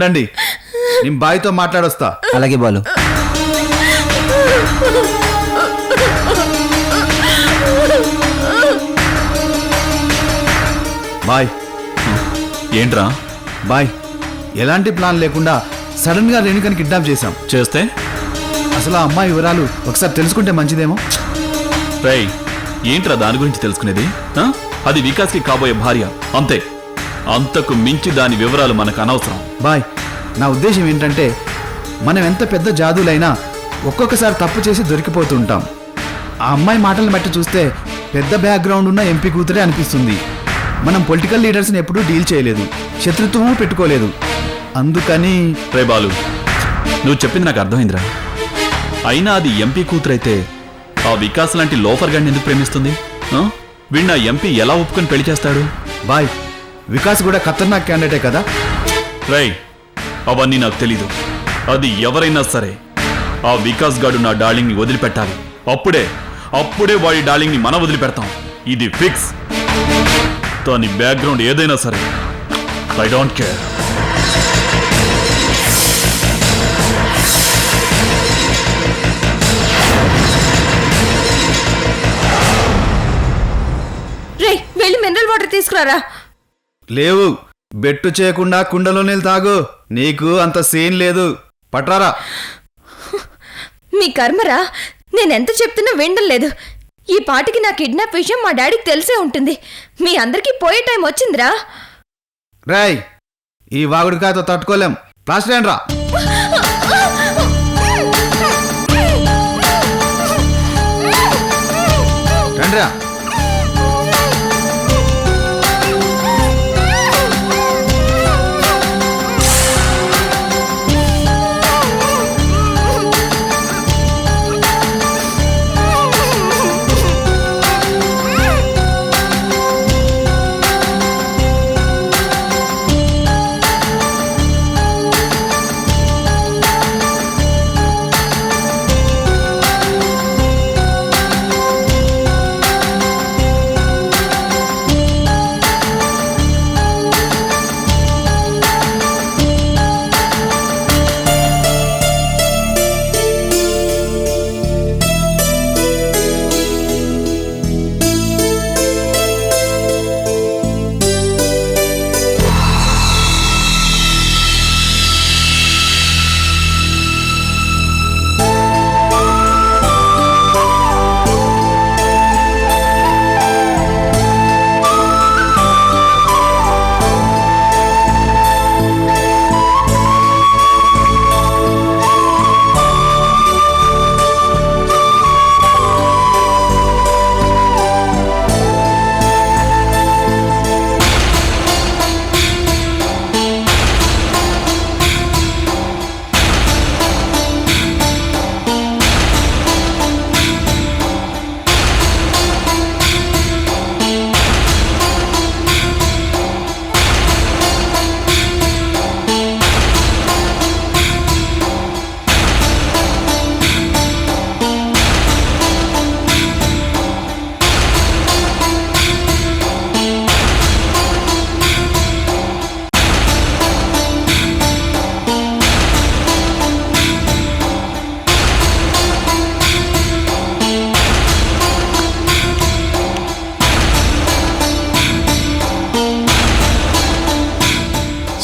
ఉండండి, నేను బాయ్తో మాట్లాడొస్తా. అలాగే బాలు. బాయ్. ఏంట్రా? బాయ్, ఎలాంటి ప్లాన్ లేకుండా సడన్ గా రేణుకని కిడ్నాప్ చేశాం. చేస్తే అసలు ఆ అమ్మాయి వివరాలు ఒకసారి తెలుసుకుంటే మంచిదేమో. రేయ్, ఏంట్రా దాని గురించి తెలుసుకునేది? అది వికాస్కి కాబోయే భార్య, అంతే. అంతకు మించి దాని వివరాలు మనకు అనవసరం. బాయ్, నా ఉద్దేశం ఏంటంటే మనం ఎంత పెద్ద జాదులైనా ఒక్కొక్కసారి తప్పు చేసి దొరికిపోతూ ఉంటాం. ఆ అమ్మాయి మాటలను బట్టి చూస్తే పెద్ద బ్యాక్గ్రౌండ్ ఉన్న ఎంపీ కూతురే అనిపిస్తుంది. మనం పొలిటికల్ లీడర్స్ని ఎప్పుడూ డీల్ చేయలేదు, శత్రుత్వము పెట్టుకోలేదు. అందుకని రే బాలు, నువ్వు చెప్పింది నాకు అర్థమైందిరా. అయినా అది ఎంపీ కూతురైతే ఆ వికాస్ లాంటి లోఫర్ గాడిని ఎందుకు ప్రేమిస్తుంది? వీడిన ఎంపీ ఎలా ఒప్పుకొని పెళ్లి చేస్తాడు? బాయ్, వికాస్ కూడా ఖతర్నాక్ క్యాండిడేటే కదా. రై, అవన్నీ నాకు తెలీదు. అది ఎవరైనా సరే ఆ వికాస్ గాడు నా డార్లింగ్ని వదిలిపెట్టాలి. అప్పుడే వాడి డార్లింగ్ని మనం వదిలిపెడతాం. ఇది ఫిక్స్. దాని బ్యాక్గ్రౌండ్ ఏదైనా సరే, ఐ డోంట్ కేర్. రే, వెళ్ళి మినరల్ వాటర్ తీసుకురారా. లేవు, బెట్టు చేయకుండా కుండలో నీళ్ళు తాగు. నీకు అంత సీన్ లేదు. పట్రారా. మీ కర్మరా, నేనెంత చెప్తున్నా వినడం లేదు. ఈ పాటికి నా కిడ్నాప్ విషయం మా డాడీకి తెలిసే ఉంటుంది. మీ అందరికీ పోయే టైం వచ్చిందిరా. రాయ్, ఈ వాగుడికాయతో తట్టుకోలేం. ప్లాస్టర్ రా. రండిరా.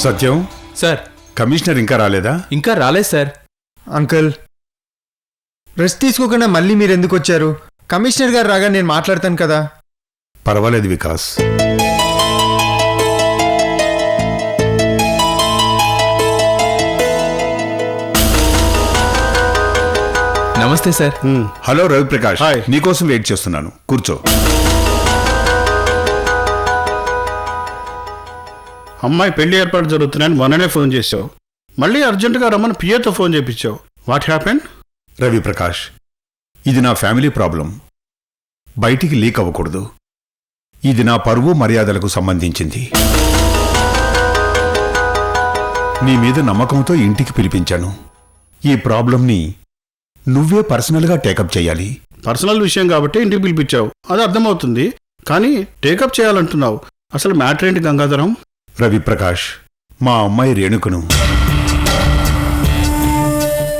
సత్యం సార్, కమిషనర్ ఇంకా రాలేదా? ఇంకా రాలేదు సార్. అంకుల్, రెస్ట్ తీసుకోకుండా మళ్ళీ మీరు ఎందుకు వచ్చారు? కమిషనర్ గారు రాగా నేను మాట్లాడతాను కదా. పర్వాలేదు వికాస్. నమస్తే సార్. హలో రవిప్రకాష్, నీకోసం వెయిట్ చేస్తున్నాను. కూర్చో. అమ్మాయి పెళ్లి ఏర్పాటు జరుగుతున్నాయని మొన్ననే ఫోన్ చేసావు. మళ్ళీ అర్జెంటుగా రమ్మని పిఏతో ఫోన్ చేయించావు. What happen? రవిప్రకాష్, ఇది నా ఫ్యామిలీ ప్రాబ్లం. బయటికి లీక్ అవ్వకూడదు. ఇది నా పరువు మర్యాదలకు సంబంధించింది. నీ మీద నమ్మకంతో ఇంటికి పిలిపించాను. ఈ ప్రాబ్లంని నువ్వే పర్సనల్గా టేకప్ చేయాలి. పర్సనల్ విషయం కాబట్టి ఇంటికి పిలిపించావు, అది అర్థమవుతుంది. కానీ టేకప్ చేయాలంటున్నావు. అసలు మ్యాటర్ ఏంటి గంగాధరం? రవిప్రకాష్, మా అమ్మాయి రేణుకను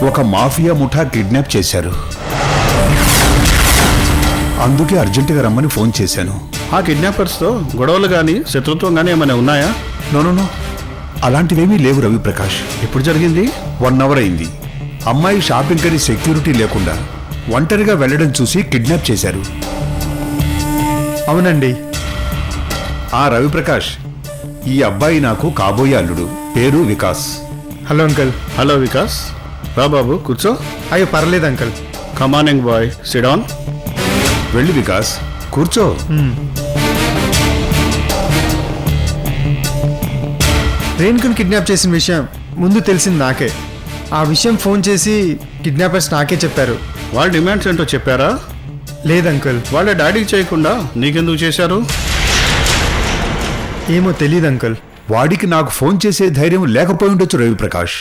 ఒక మాఫియా ముఠా కిడ్నాప్ చేశారు. అందుకే అర్జెంటుగా రమ్మని ఫోన్ చేశాను. ఆ కిడ్నాపర్స్తో గొడవలు కానీ శత్రుత్వం కానీ ఏమైనా ఉన్నాయా? నో అలాంటివేమీ లేవు రవిప్రకాష్. ఎప్పుడు జరిగింది? 1 అవర్ అయింది. అమ్మాయి షాపింగ్ కని సెక్యూరిటీ లేకుండా ఒంటరిగా వెళ్ళడం చూసి కిడ్నాప్ చేశారు. అవునండి. ఆ రవిప్రకాష్, ఈ అబ్బాయి నాకు కాబోయే అల్లుడు. పేరు Vikas. Hello uncle. Hello Vikas, రా బాబు కూర్చో. అయ్యో పర్లేదు అంకుల్. కమానింగ్ బాయ్, సిడాన్. వెళ్ళు వికాస్, కూర్చో. రేణుకుని కిడ్నాప్ చేసిన విషయం ముందు తెలిసింది నాకే. ఆ విషయం ఫోన్ చేసి కిడ్నాపర్స్ నాకే చెప్పారు. వాళ్ళ డిమాండ్స్ ఏంటో చెప్పారా? లేదు అంకుల్. వాళ్ళ డాడీకి చేయకుండా నీకెందుకు చేశారు? ఏమో తెలియదు అంకుల్. వాడికి నాకు ఫోన్ చేసే ధైర్యం లేకపోయి ఉండొచ్చు రవిప్రకాష్.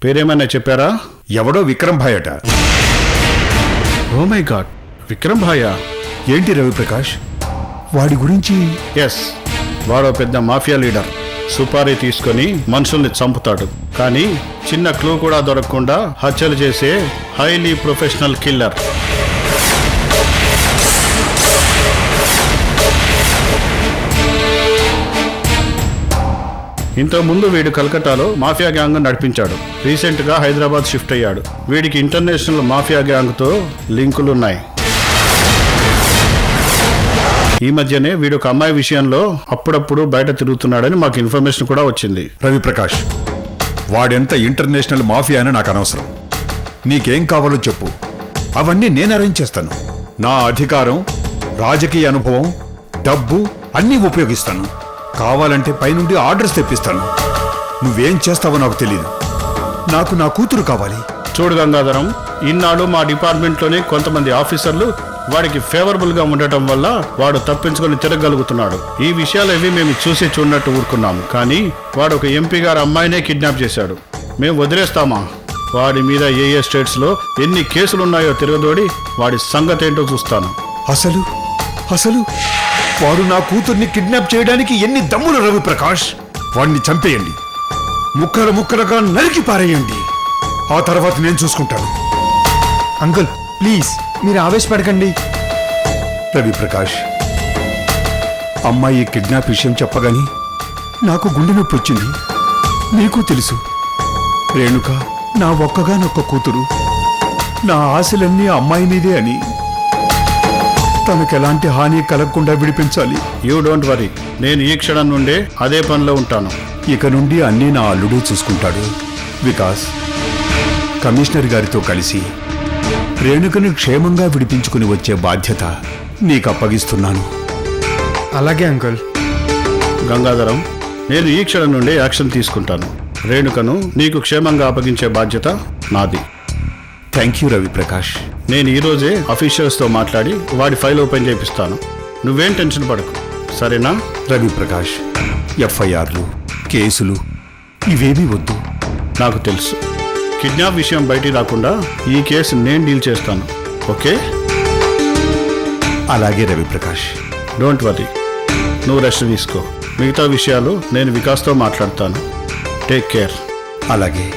పేరేమైనా చెప్పారా? ఎవడో విక్రమ్ భాయ్ అట. ఓ మై గాడ్, విక్రమ్ భాయా? ఏంటి రవిప్రకాష్, వాడి గురించి? ఎస్, వాడో పెద్ద మాఫియా లీడర్. సుపారీ తీసుకొని మనుషుల్ని చంపుతాడు, కానీ చిన్న క్లూ కూడా దొరకకుండా హత్యలు చేసే హైలీ ప్రొఫెషనల్ కిల్లర్. ఇంతకుముందు వీడు కలకత్తాలో మాఫియా గ్యాంగ్ నడిపించాడు. రీసెంట్గా హైదరాబాద్ షిఫ్ట్ అయ్యాడు. వీడికి ఇంటర్నేషనల్ మాఫియా గ్యాంగ్తో లింకులున్నాయి. ఈ మధ్యనే వీడు ఒక అమ్మాయి విషయంలో అప్పుడప్పుడు బయట తిరుగుతున్నాడని మాకు ఇన్ఫర్మేషన్ కూడా వచ్చింది. రవిప్రకాష్, వాడెంత ఇంటర్నేషనల్ మాఫియా అని నాకు అనవసరం. నీకేం కావాలో చెప్పు, అవన్నీ నేను అరేంజ్ చేస్తాను. నా అధికారం, రాజకీయ అనుభవం, డబ్బు అన్నీ ఉపయోగిస్తాను. కావాలంటే పైనుండి ఆర్డర్స్ తెప్పిస్తాను. నువ్వేం చేస్తావో నాకు తెలియదు. నాకు నా కూతురు కావాలి. చూడు గంగాధరం, ఇన్నాళ్ళు మా డిపార్ట్మెంట్లోనే కొంతమంది ఆఫీసర్లు వాడికి ఫేవరబుల్గా ఉండటం వల్ల వాడు తప్పించుకొని తిరగలుగుతున్నాడు. ఈ విషయాలు ఏవి మేము చూసి చూడనట్టు ఊరుకున్నాము, కానీ వాడు ఒక ఎంపీ గారి అమ్మాయినే కిడ్నాప్ చేశాడు. మేము వదిలేస్తామా? వాడి మీద ఏ స్టేట్స్లో ఎన్ని కేసులున్నాయో తిరగదోడి వాడి సంగతి ఏంటో చూస్తాను. అసలు వాడు నా కూతుర్ని కిడ్నాప్ చేయడానికి ఎన్ని దమ్ములు రవిప్రకాష్! వాడిని చంపేయండి, ముక్కలు ముక్కలుగా నరికి పారేయండి. ఆ తర్వాత నేను చూసుకుంటాను. అంకుల్ ప్లీజ్ మీరు ఆవేశపడకండి. రవిప్రకాష్, అమ్మాయి కిడ్నాప్ విషయం చెప్పగాని నాకు గుండె నొప్పి వచ్చింది. నీకు తెలుసు, రేణుక నా ఒక్కగానొక్క కూతురు. నా ఆశలన్నీ అమ్మాయి మీదే అని. తనకెలాంటి హాని కలగకుండా విడిపించాలి. యూ డోంట్ వరీ, నేను ఈ క్షణం నుండే అదే పనిలో ఉంటాను. ఇక నుండి అన్నీ నా అల్లుడే చూసుకుంటాడు. వికాస్, కమిషనర్ గారితో కలిసి రేణుకను క్షేమంగా విడిపించుకుని వచ్చే బాధ్యత నీకు అప్పగిస్తున్నాను. అలాగే అంకుల్. గంగాధరం, నేను ఈ క్షణం నుండే యాక్షన్ తీసుకుంటాను. రేణుకను నీకు క్షేమంగా అప్పగించే బాధ్యత నాది. Thank you Ravi Prakash. నేను ఈరోజే అఫీషియల్స్తో మాట్లాడి వాడి ఫైల్ ఓపెన్ చేపిస్తాను. నువ్వేం టెన్షన్ పడకు, సరేనా? రవిప్రకాష్, ఎఫ్ఐఆర్లు, కేసులు ఇవేమీ వద్దు. నాకు తెలుసు. కిడ్నాప్ విషయం బయటికి రాకుండా ఈ కేసు నేను డీల్ చేస్తాను. ఓకే? అలాగే రవిప్రకాష్. డోంట్ వరీ, నువ్వు రెస్ట్ తీసుకో. మిగతా విషయాలు నేను వికాస్తో మాట్లాడతాను. Take care. అలాగే.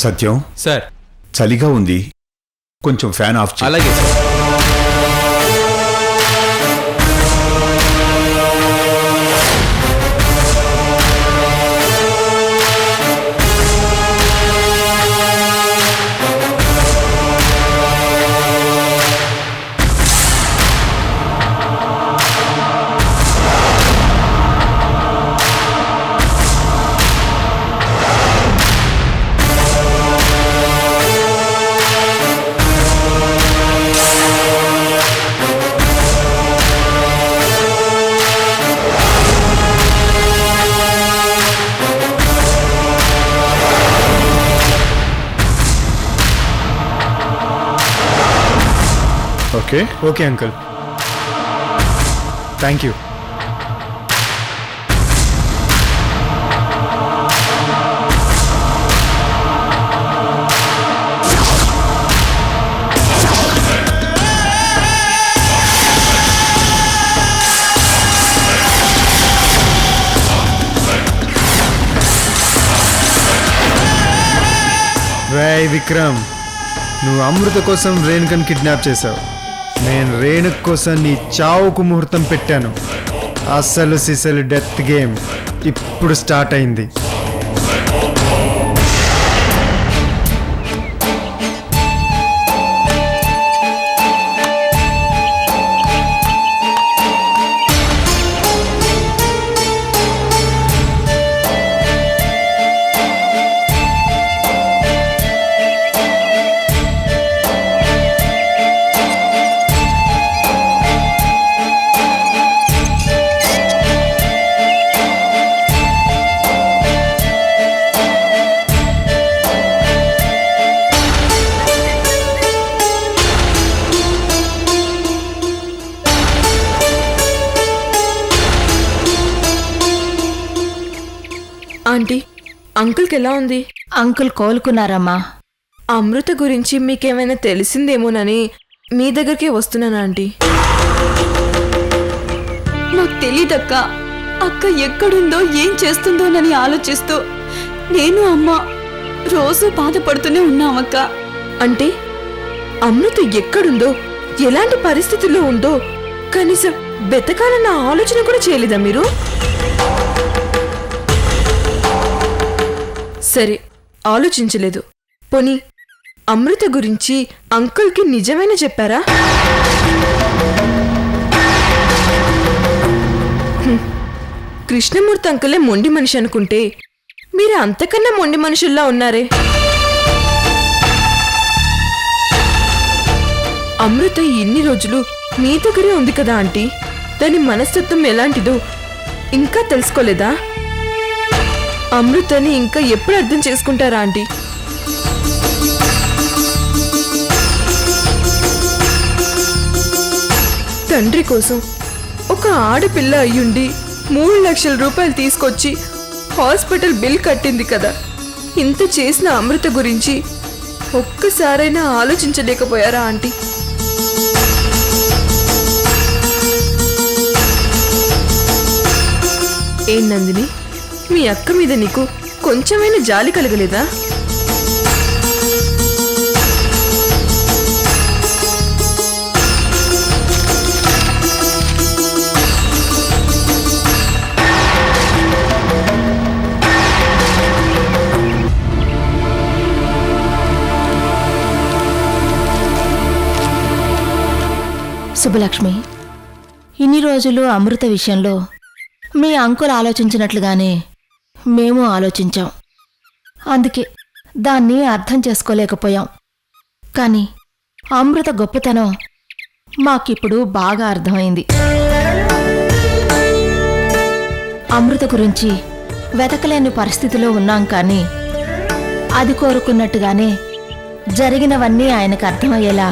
సత్యం, సార్. చలిగా ఉంది, కొంచెం ఫ్యాన్ ఆఫ్ చేయి. అలాగే sir. Okay? Okay uncle, thank you. రేయ్ విక్రమ్, నువ్వు అమృత కోసం రేణుకని కిడ్నాప్ చేశావు. నేను రేణుక కోసం నీ చావుకు ముహూర్తం పెట్టాను. అసలు సిసలు డెత్ గేమ్ ఇప్పుడు స్టార్ట్ అయింది. ఆంటీ, అంకుల్కి ఎలా ఉంది? అంకుల్ కోలుకున్నారమ్మా. అమృత గురించి మీకేమైనా తెలిసిందేమోనని మీ దగ్గరికి వస్తున్నాను ఆంటీ. నాకు తెలీదక్క. అక్క ఎక్కడుందో ఏం చేస్తుందోనని ఆలోచిస్తూ నేను అమ్మ రోజు బాధపడుతూనే ఉన్నామక్క. అంటే అమృత ఎక్కడుందో, ఎలాంటి పరిస్థితుల్లో ఉందో కనీసం బెతకాలన్న ఆలోచన కూడా చేయలేదా మీరు? సరే, ఆలోచించలేదు. పోనీ అమృత గురించి అంకుల్కి నిజమైన చెప్పారా? కృష్ణమూర్తి అంకులే మొండి మనిషి అనుకుంటే మీరు అంతకన్నా మొండి మనుషుల్లా ఉన్నారే. అమృత ఇన్ని రోజులు మీ దగ్గరే ఉంది కదా ఆంటీ, దాని మనస్తత్వం ఎలాంటిదో ఇంకా తెలుసుకోలేదా? అమృతని ఇంకా ఎప్పుడు అర్థం చేసుకుంటారా ఆంటీ? తండ్రి కోసం ఒక ఆడపిల్ల అయ్యుండి 3 లక్షల రూపాయలు తీసుకొచ్చి హాస్పిటల్ బిల్ కట్టింది కదా. ఇంత చేసిన అమృత గురించి ఒక్కసారైనా ఆలోచించలేకపోయారా ఆంటీ? ఏం నందిని, మీ అక్క మీద నీకు కొంచెమైనా జాలి కలగలేదా? శుభలక్ష్మి, ఇన్ని రోజులు అమృత విషయంలో మీ అంకుల్ ఆలోచించినట్లుగానే మేము ఆలోచించాం. అందుకే దాన్ని అర్థం చేసుకోలేకపోయాం. కానీ అమృత గొప్పతనం మాకిప్పుడు బాగా అర్థమైంది. అమృత గురించి వెతకలేని పరిస్థితిలో ఉన్నాం. కానీ అది కోరుకున్నట్టుగానే జరిగినవన్నీ ఆయనకు అర్థమయ్యేలా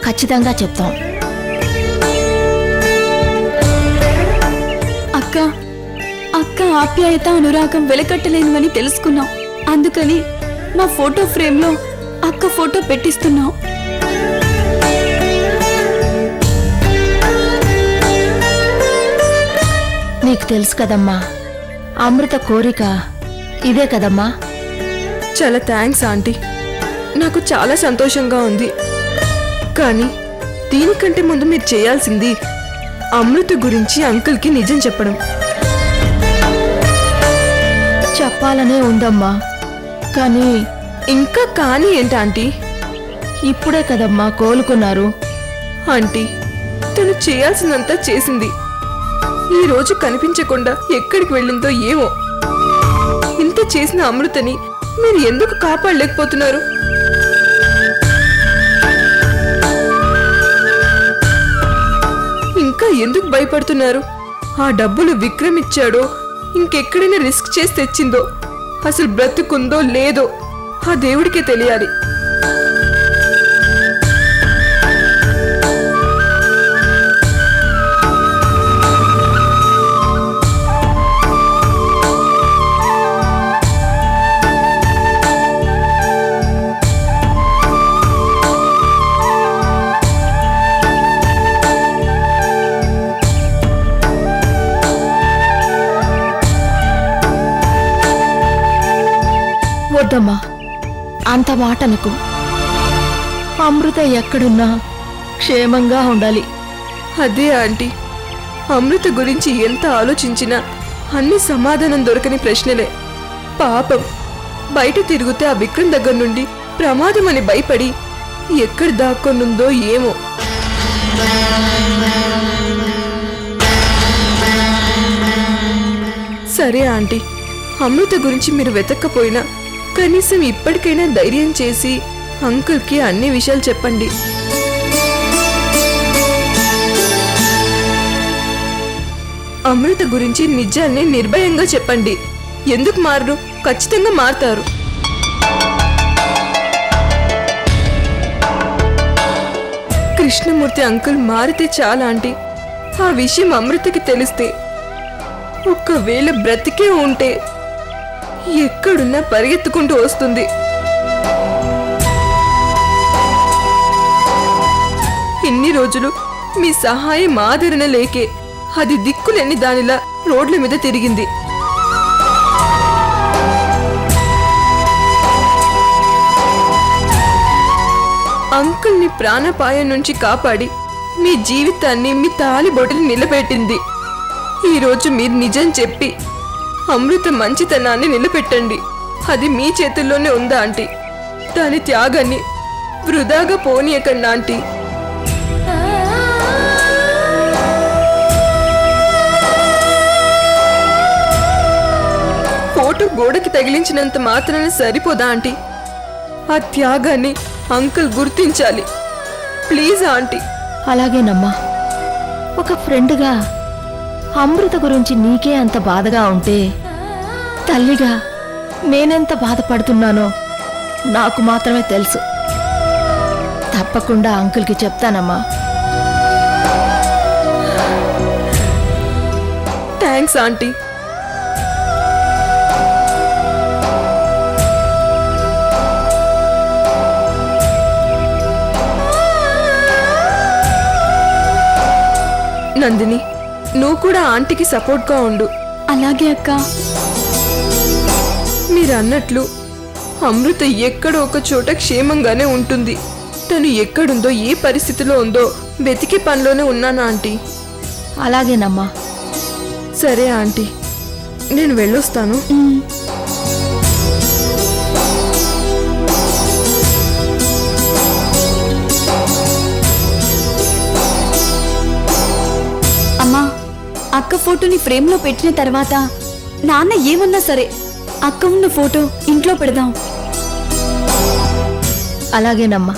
ఖచ్చితంగా చెప్తాం. అక్క అక్క ఆప్యాయత అనురాగం వెలకట్టలేనివని తెలుసుకున్నాం. అందుకని మా ఫోటో ఫ్రేమ్లో అక్క ఫోటో పెట్టిస్తున్నాం. నీకు తెలుసు కదమ్మా, అమృత కోరిక ఇదే కదమ్మా. చాలా థ్యాంక్స్ ఆంటీ, నాకు చాలా సంతోషంగా ఉంది. కానీ దీనికంటే ముందు మీరు చేయాల్సింది అమృత గురించి అంకుల్కి నిజం చెప్పడం. చెప్పాలనే ఉందమ్మా, కానీ ఇంకా కానీ ఏంటి ఆంటీ? ఇప్పుడే కదమ్మా కోలుకున్నారు. ఆంటీ, తను చేయాల్సినంతా చేసింది. ఈ రోజు కనిపించకుండా ఎక్కడికి వెళ్ళిందో ఏమో. ఇంత చేసిన అమృతని మీరు ఎందుకు కాపాడలేకపోతున్నారు? ఇంకా ఎందుకు భయపడుతున్నారు? ఆ డబ్బులు విక్రమ్ ఇచ్చాడో, ఇంకెక్కడైనా రిస్క్ చేసి తెచ్చిందో, అసలు బ్రతుకుందో లేదో ఆ దేవుడికే తెలియాలి. వద్దమ్మా, అంత మాటనకు. అమృత ఎక్కడున్నా క్షేమంగా ఉండాలి. అదే ఆంటీ, అమృత గురించి ఎంత ఆలోచించినా అన్ని సమాధానం దొరకని ప్రశ్నలే. పాపం బయట తిరుగుతే ఆ విక్రమ్ దగ్గర నుండి ప్రమాదం అని భయపడి ఎక్కడ దాక్కొనుందో ఏమో. సరే ఆంటీ, అమృత గురించి మీరు వెతక్కపోయినా కనీసం ఇప్పటికైనా ధైర్యం చేసి అంకుల్కి అన్ని విషయాలు చెప్పండి. అమృత గురించి నిజాన్ని నిర్భయంగా చెప్పండి. ఎందుకు మారరు? ఖచ్చితంగా మారతారు. కృష్ణమూర్తి అంకుల్ మారితే చాలా ఆంటీ. ఆ విషయం అమృతకి తెలిస్తే, ఒక్కవేళ బ్రతికే ఉంటే ఎక్కడున్నా పరిగెత్తుకుంటూ వస్తుంది. ఇన్ని రోజులు మీ సహాయం ఆదరణ లేకే అది దిక్కులేని దానిలా రోడ్ల మీద తిరిగింది. అంకుల్ని ప్రాణపాయం నుంచి కాపాడి మీ జీవితాన్ని, మీ తాలిబొటిని నిలబెట్టింది. ఈరోజు మీరు నిజం చెప్పి అమృత మంచితనాన్ని నిలబెట్టండి. అది మీ చేతుల్లోనే ఉందా ఆంటీ? దాని త్యాగాన్ని వృధాగా పోనీయకండి ఆంటీ. ఫోటో గోడకి తగిలించినంత మాత్రాన సరిపోదా ఆంటీ? ఆ త్యాగాన్ని అంకుల్ గుర్తించాలి. Please aunty. అలాగేనమ్మా. ఒక ఫ్రెండ్గా అమృత గురించి నీకే అంత బాధగా ఉంటే, తల్లిగా నేనెంత బాధపడుతున్నానో నాకు మాత్రమే తెలుసు. తప్పకుండా అంకుల్కి చెప్తానమ్మా. Thanks aunty. నందిని, నువ్వు కూడా ఆంటీకి సపోర్ట్గా ఉండు. అలాగే అక్క. మీరు అన్నట్లు అమృత ఎక్కడో ఒక చోట క్షేమంగానే ఉంటుంది. తను ఎక్కడుందో, ఏ పరిస్థితిలో ఉందో వెతికే పనిలోనే ఉన్నాను ఆంటీ. అలాగేనమ్మా. సరే ఆంటీ, నేను వెళ్ళొస్తాను. అమ్మా, అక్క ఫోటోని ఫ్రేమ్లో పెట్టిన తర్వాత నాన్న ఏమన్నా సరే అక్క ఉన్న ఫోటో ఇంట్లో పెడదాం. అలాగేనమ్మా.